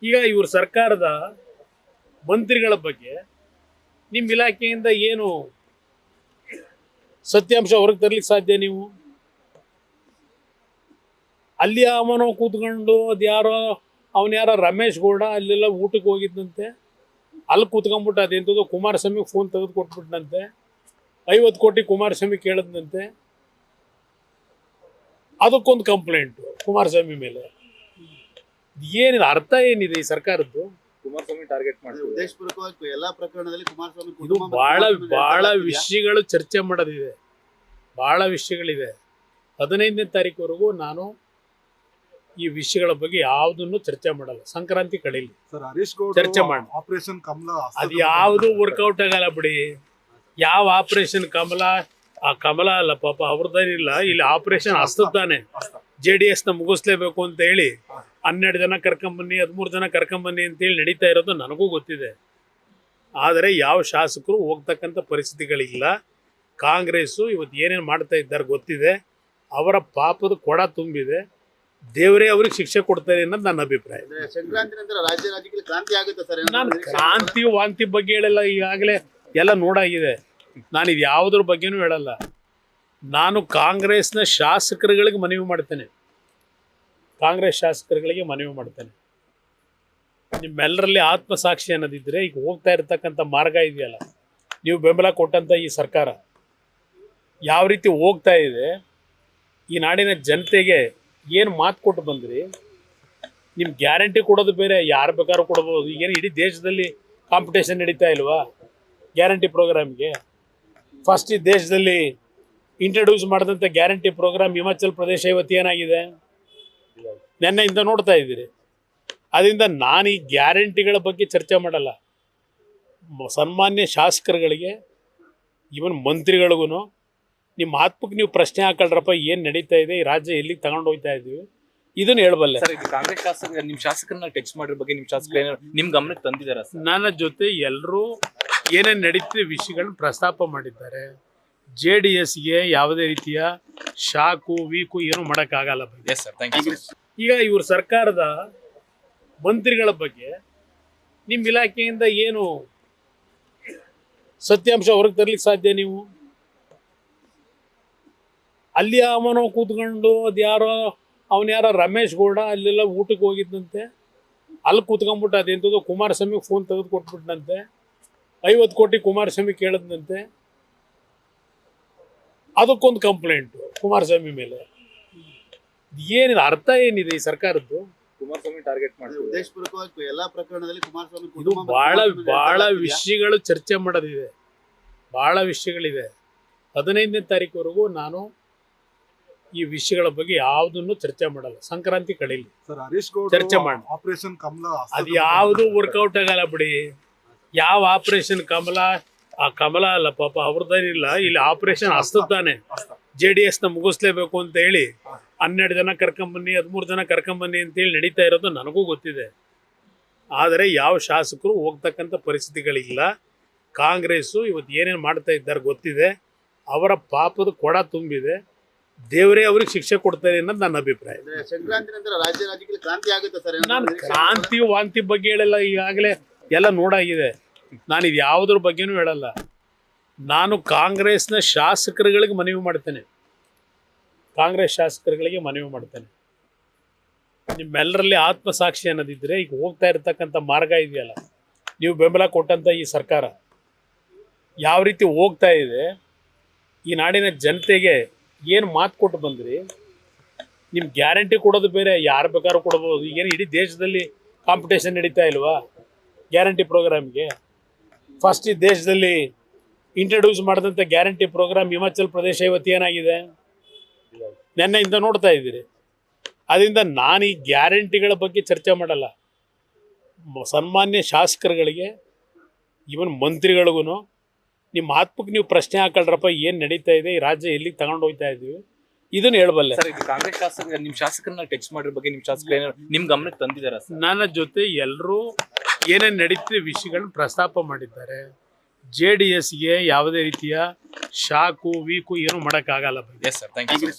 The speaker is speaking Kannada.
ಈಗ ಇವ್ರ ಸರ್ಕಾರದ ಮಂತ್ರಿಗಳ ಬಗ್ಗೆ ನಿಮ್ಮ ಇಲಾಖೆಯಿಂದ ಏನು ಸತ್ಯಾಂಶ ಹೊರಗೆ ತರಲಿಕ್ಕೆ ಸಾಧ್ಯ? ನೀವು ಅಲ್ಲಿ ಅವನು ಕೂತ್ಕೊಂಡು ಅವನ್ಯಾರೋ ರಮೇಶ್ ಗೌಡ ಅಲ್ಲೆಲ್ಲ ಊಟಕ್ಕೆ ಹೋಗಿದ್ದಂತೆ, ಅಲ್ಲಿ ಕೂತ್ಕೊಂಡ್ಬಿಟ್ಟು ಅದೆಂಥದ್ದು ಕುಮಾರಸ್ವಾಮಿ ಫೋನ್ ತೆಗೆದು ಕೊಟ್ಬಿಟ್ಟಂತೆ, 50 ಕೋಟಿ ಕುಮಾರಸ್ವಾಮಿ ಕೇಳಿದಂತೆ, ಅದಕ್ಕೊಂದು ಕಂಪ್ಲೇಂಟು ಕುಮಾರಸ್ವಾಮಿ ಮೇಲೆ. ಏನಿದೆ ಅರ್ಥ ಏನಿದೆ ಈ ಸರ್ಕಾರದ್ದು? ಕುಮಾರಸ್ವಾಮಿ ಟಾರ್ಗೆಟ್ ಮಾಡಿ ಉದ್ದೇಶಪೂರ್ವಕವಾಗಿ ಎಲ್ಲಾ ಪ್ರಕರಣದಲ್ಲಿ ಕುಮಾರಸ್ವಾಮಿ ಇದು ಬಹಳ ವಿಷಯಗಳು ಚರ್ಚೆ ಮಾಡೋದಿದೆ, ಬಹಳ ವಿಷಯಗಳಿದೆ. 15ನೇ ತಾರೀಕುವರೆಗೂ ನಾನು ಈ ವಿಷಯಗಳ ಬಗ್ಗೆ ಯಾವುದನ್ನು ಚರ್ಚೆ ಮಾಡಲ್ಲ. ಸಂಕ್ರಾಂತಿ ಕಳೀಲಿ ಚರ್ಚೆ ಮಾಡಿ. ಆಪರೇಷನ್ ಕಮಲ ಅದು ಯಾವುದು ವರ್ಕೌಟ್ ಆಗಲ್ಲ ಬಿಡಿ. ಯಾವ ಆಪರೇಷನ್ ಕಮಲ? ಆ ಕಮಲ ಅಲ್ಲ ಪಾಪ, ಅವ್ರದ್ದೇನಿಲ್ಲ. ಇಲ್ಲಿ ಆಪರೇಷನ್ ಹಸ್ತದಾನೆ. JDS ನ ಮುಗಿಸ್ಲೇಬೇಕು ಅಂತ ಹೇಳಿ 12 ಜನ ಕರ್ಕೊಂಬನ್ನಿ, 13 ಜನ ಕರ್ಕೊಂಬನ್ನಿ ಅಂತೇಳಿ ನಡೀತಾ ಇರೋದು ನನಗೂ ಗೊತ್ತಿದೆ. ಆದರೆ ಯಾವ ಶಾಸಕರು ಹೋಗ್ತಕ್ಕಂಥ ಪರಿಸ್ಥಿತಿಗಳಿಲ್ಲ. ಕಾಂಗ್ರೆಸ್ಸು ಇವತ್ತು ಏನೇನು ಮಾಡ್ತಾ ಇದ್ದಾರೆ ಗೊತ್ತಿದೆ. ಅವರ ಪಾಪದ ಕೊಡ ತುಂಬಿದೆ. ದೇವರೇ ಅವ್ರಿಗೆ ಶಿಕ್ಷೆ ಕೊಡ್ತಾರೆ ಅನ್ನೋದು ನನ್ನ ಅಭಿಪ್ರಾಯ. ಸಂಕ್ರಾಂತಿ ನಂತರ ರಾಜ್ಯ ರಾಜಕೀಯ ಕ್ರಾಂತಿ ಆಗುತ್ತೆ ಸರ್? ನಾನು ಕ್ರಾಂತಿ ವಾಂತಿ ಬಗ್ಗೆ ಹೇಳಲ್ಲ, ಈಗಾಗಲೇ ಎಲ್ಲ ನೋಡಾಗಿದೆ. ನಾನು ಇದು ಯಾವುದ್ರ ಬಗ್ಗೆನೂ ಹೇಳಲ್ಲ. ನಾನು ಕಾಂಗ್ರೆಸ್ನ ಶಾಸಕರುಗಳಿಗೆ ಮನವಿ ಮಾಡ್ತೇನೆ, ಕಾಂಗ್ರೆಸ್ ಶಾಸಕರುಗಳಿಗೆ ಮನವಿ ಮಾಡ್ತೇನೆ. ನಿಮ್ಮೆಲ್ಲರಲ್ಲಿ ಆತ್ಮಸಾಕ್ಷಿ ಅನ್ನೋದಿದ್ರೆ ಈಗ ಹೋಗ್ತಾ ಇರತಕ್ಕಂಥ ಮಾರ್ಗ ಇದೆಯಲ್ಲ, ನೀವು ಬೆಂಬಲ ಕೊಟ್ಟಂಥ ಈ ಸರ್ಕಾರ ಯಾವ ರೀತಿ ಹೋಗ್ತಾ ಇದೆ, ಈ ನಾಡಿನ ಜನತೆಗೆ ಏನು ಮಾತು ಕೊಟ್ಟು ಬಂದ್ರಿ, ನಿಮ್ಮ ಗ್ಯಾರಂಟಿ ಕೊಡೋದು ಬೇರೆ, ಯಾರು ಬೇಕಾದ್ರೂ ಕೊಡ್ಬೋದು. ಈಗೇನು ಇಡೀ ದೇಶದಲ್ಲಿ ಕಾಂಪಿಟೇಷನ್ ನಡೀತಾ ಇಲ್ವಾ ಗ್ಯಾರಂಟಿ ಪ್ರೋಗ್ರಾಮ್ಗೆ? ಫಸ್ಟ್ ಈ ದೇಶದಲ್ಲಿ ಇಂಟ್ರಡ್ಯೂಸ್ ಮಾಡಿದಂಥ ಗ್ಯಾರಂಟಿ ಪ್ರೋಗ್ರಾಮ್ ಹಿಮಾಚಲ್ ಪ್ರದೇಶ ಇವತ್ತು ಏನಾಗಿದೆ ನೆನ್ನೆಯಿಂದ ನೋಡ್ತಾ ಇದ್ದೀರಿ. ಅದರಿಂದ ನಾನು ಈ ಗ್ಯಾರಂಟಿಗಳ ಬಗ್ಗೆ ಚರ್ಚೆ ಮಾಡಲ್ಲ. ಸನ್ಮಾನ್ಯ ಶಾಸಕರುಗಳಿಗೆ, ಇವನ್ ಮಂತ್ರಿಗಳಿಗೂ ನಿಮ್ಮ ಆತ್ಮಕ್ಕೆ ನೀವು ಪ್ರಶ್ನೆ ಹಾಕೊಳ್ರಪ್ಪ, ಏನು ನಡೀತಾ ಇದೆ, ಈ ರಾಜ್ಯ ಎಲ್ಲಿಗೆ ತಗೊಂಡು ಹೋಗ್ತಾ ಇದ್ದೀವಿ, ಇದನ್ನು ಹೇಳಬಲ್ಲೆ. ಕಾಂಗ್ರೆಸ್ ಶಾಸಕರು ನಿಮ್ಮ ಶಾಸಕರನ್ನ ಟೆಕ್ಸ್ಟ್ ಮಾಡಿರೋ ಬಗ್ಗೆ ನಿಮ್ಮ ಶಾಸಕರು ನಿಮ್ಮ ಗಮನಕ್ಕೆ ತಂದಿದ್ದಾರೆ? ನನ್ನ ಜೊತೆ ಎಲ್ಲರೂ ಏನೇನು ನಡೀತಿದೆ ವಿಷಯಗಳನ್ನ ಪ್ರಸ್ತಾಪ ಮಾಡಿದ್ದಾರೆ. JDSಗೆ ಯಾವುದೇ ರೀತಿಯ ಶಾಕು ವೀಕು ಏನು ಮಾಡೋಕ್ಕಾಗಲ್ಲ. Yes sir, thank you. ಈಗ ಇವ್ರ ಸರ್ಕಾರದ ಮಂತ್ರಿಗಳ ಬಗ್ಗೆ ನಿಮ್ಮ ಇಲಾಖೆಯಿಂದ ಏನು ಸತ್ಯಾಂಶ ಹೊರಗೆ ತರಲಿಕ್ಕೆ ಸಾಧ್ಯ? ನೀವು ಅಲ್ಲಿ ಅವನು ಕೂತ್ಕೊಂಡು ಅವನ್ಯಾರೋ ರಮೇಶ್ ಗೌಡ ಅಲ್ಲೆಲ್ಲ ಊಟಕ್ಕೆ ಹೋಗಿದ್ದಂತೆ, ಅಲ್ಲಿ ಕೂತ್ಕೊಂಡ್ಬಿಟ್ಟು ಅದೆಂಥದ್ದು ಕುಮಾರಸ್ವಾಮಿ ಫೋನ್ ತೆಗೆದು ಕೊಟ್ಬಿಟ್ಟಂತೆ, 50 ಕೋಟಿ ಕುಮಾರಸ್ವಾಮಿ ಕೇಳಿದಂತೆ, ಅದಕ್ಕೊಂದು ಕಂಪ್ಲೇಂಟು ಕುಮಾರಸ್ವಾಮಿ ಮೇಲೆ. ಏನಿದೆ ಅರ್ಥ ಏನಿದೆ ಈ ಸರ್ಕಾರದ್ದು? ಕುಮಾರಸ್ವಾಮಿ ಟಾರ್ಗೆಟ್ ಮಾಡಿ ಉದ್ದೇಶಪೂರ್ವಕವಾಗಿ ಎಲ್ಲಾ ಪ್ರಕರಣದಲ್ಲಿ ಕುಮಾರಸ್ವಾಮಿ ಇದು ಬಹಳ ವಿಷಯಗಳು ಚರ್ಚೆ ಮಾಡೋದಿದೆ, ಬಹಳ ವಿಷಯಗಳಿದೆ. 15ನೇ ತಾರೀಕುವರೆಗೂ ನಾನು ಈ ವಿಷಯಗಳ ಬಗ್ಗೆ ಯಾವುದನ್ನು ಚರ್ಚೆ ಮಾಡಲ್ಲ. ಸಂಕ್ರಾಂತಿ ಕಳೀಲಿ ಚರ್ಚೆ ಮಾಡಿ. ಆಪರೇಷನ್ ಕಮಲ ಅದು ಯಾವುದು ವರ್ಕೌಟ್ ಆಗಲ್ಲ ಬಿಡಿ. ಯಾವ ಆಪರೇಷನ್ ಕಮಲ? ಆ ಕಮಲ ಅಲ್ಲ ಪಾಪ, ಅವ್ರದ್ದೇನಿಲ್ಲ. ಇಲ್ಲಿ ಆಪರೇಷನ್ ಹಸ್ತದಾನೆ. JDS ನ ಮುಗಿಸ್ಲೇಬೇಕು ಅಂತ ಹೇಳಿ 12 ಜನ ಕರ್ಕೊಂಬನ್ನಿ, 13 ಜನ ಕರ್ಕೊಂಬನ್ನಿ ಅಂತೇಳಿ ನಡೀತಾ ಇರೋದು ನನಗೂ ಗೊತ್ತಿದೆ. ಆದರೆ ಯಾವ ಶಾಸಕರು ಹೋಗ್ತಕ್ಕಂಥ ಪರಿಸ್ಥಿತಿಗಳಿಲ್ಲ. ಕಾಂಗ್ರೆಸ್ಸು ಇವತ್ತು ಏನೇನು ಮಾಡ್ತಾ ಇದ್ದಾರೆ ಗೊತ್ತಿದೆ. ಅವರ ಪಾಪದ ಕೊಡ ತುಂಬಿದೆ. ದೇವರೇ ಅವ್ರಿಗೆ ಶಿಕ್ಷೆ ಕೊಡ್ತಾರೆ ಅನ್ನೋದು ನನ್ನ ಅಭಿಪ್ರಾಯ. ಸಂಕ್ರಾಂತಿ ನಂತರ ರಾಜ್ಯ ರಾಜಕೀಯ ಕ್ರಾಂತಿ ಆಗುತ್ತೆ ಸರ್? ನಾನು ಕ್ರಾಂತಿ ವಾಂತಿ ಬಗ್ಗೆ ಹೇಳಲ್ಲ, ಈಗಾಗಲೇ ಎಲ್ಲ ನೋಡಾಗಿದೆ. ನಾನು ಇದು ಯಾವುದ್ರ ಬಗ್ಗೆನೂ ಹೇಳಲ್ಲ. ನಾನು ಕಾಂಗ್ರೆಸ್ನ ಶಾಸಕರುಗಳಿಗೆ ಮನವಿ ಮಾಡ್ತೇನೆ, ಕಾಂಗ್ರೆಸ್ ಶಾಸಕರುಗಳಿಗೆ ಮನವಿ ಮಾಡ್ತೇನೆ. ನಿಮ್ಮೆಲ್ಲರಲ್ಲಿ ಆತ್ಮಸಾಕ್ಷಿ ಅನ್ನೋದಿದ್ರೆ ಈಗ ಹೋಗ್ತಾ ಇರತಕ್ಕಂಥ ಮಾರ್ಗ ಇದೆಯಲ್ಲ, ನೀವು ಬೆಂಬಲ ಕೊಟ್ಟಂಥ ಈ ಸರ್ಕಾರ ಯಾವ ರೀತಿ ಹೋಗ್ತಾ ಇದೆ, ಈ ನಾಡಿನ ಜನತೆಗೆ ಏನು ಮಾತು ಕೊಟ್ಟು ಬಂದ್ರಿ, ನಿಮ್ಮ ಗ್ಯಾರಂಟಿ ಕೊಡೋದು ಬೇರೆ, ಯಾರು ಬೇಕಾದ್ರೂ ಕೊಡ್ಬೋದು. ಈಗೇನು ಇಡೀ ದೇಶದಲ್ಲಿ ಕಾಂಪಿಟೇಷನ್ ನಡೀತಾ ಇಲ್ವಾ ಗ್ಯಾರಂಟಿ ಪ್ರೋಗ್ರಾಮ್ಗೆ? ಫಸ್ಟ್ ಈ ದೇಶದಲ್ಲಿ ಇಂಟ್ರಡ್ಯೂಸ್ ಮಾಡಿದಂಥ ಗ್ಯಾರಂಟಿ ಪ್ರೋಗ್ರಾಮ್ ಹಿಮಾಚಲ್ ಪ್ರದೇಶ ಇವತ್ತು ಏನಾಗಿದೆ ನೆನ್ನೆಯಿಂದ ನೋಡ್ತಾ ಇದ್ದೀರಿ. ಅದರಿಂದ ನಾನು ಈ ಗ್ಯಾರಂಟಿಗಳ ಬಗ್ಗೆ ಚರ್ಚೆ ಮಾಡಲ್ಲ. ಸನ್ಮಾನ್ಯ ಶಾಸಕರುಗಳಿಗೆ, ಇವನ್ ಮಂತ್ರಿಗಳಿಗೂ ನಿಮ್ಮ ಆತ್ಮಕ್ಕೆ ನೀವು ಪ್ರಶ್ನೆ ಹಾಕೊಳ್ರಪ್ಪ, ಏನು ನಡೀತಾ ಇದೆ, ಈ ರಾಜ್ಯ ಎಲ್ಲಿಗೆ ತಗೊಂಡು ಹೋಗ್ತಾ ಇದ್ದೀವಿ, ಇದನ್ನು ಹೇಳಬಲ್ಲೆ. ಕಾಂಗ್ರೆಸ್ ಶಾಸಕರು ನಿಮ್ಮ ಶಾಸಕರನ್ನ ಟೆಕ್ಸ್ಟ್ ಮಾಡಿರೋ ಬಗ್ಗೆ ನಿಮ್ಮ ಶಾಸಕರು ನಿಮ್ಮ ಗಮನಕ್ಕೆ ತಂದಿದ್ದಾರೆ? ನನ್ನ ಜೊತೆ ಎಲ್ಲರೂ ಏನೇನು ನಡೀತಿದೆ ವಿಷಯಗಳನ್ನ ಪ್ರಸ್ತಾಪ ಮಾಡಿದ್ದಾರೆ. JDSಗೆ ಯಾವುದೇ ರೀತಿಯ ಶಾಕು ವೀಕು ಏನು ಮಾಡೋಕ್ಕಾಗಲ್ಲ. Yes sir, thank you.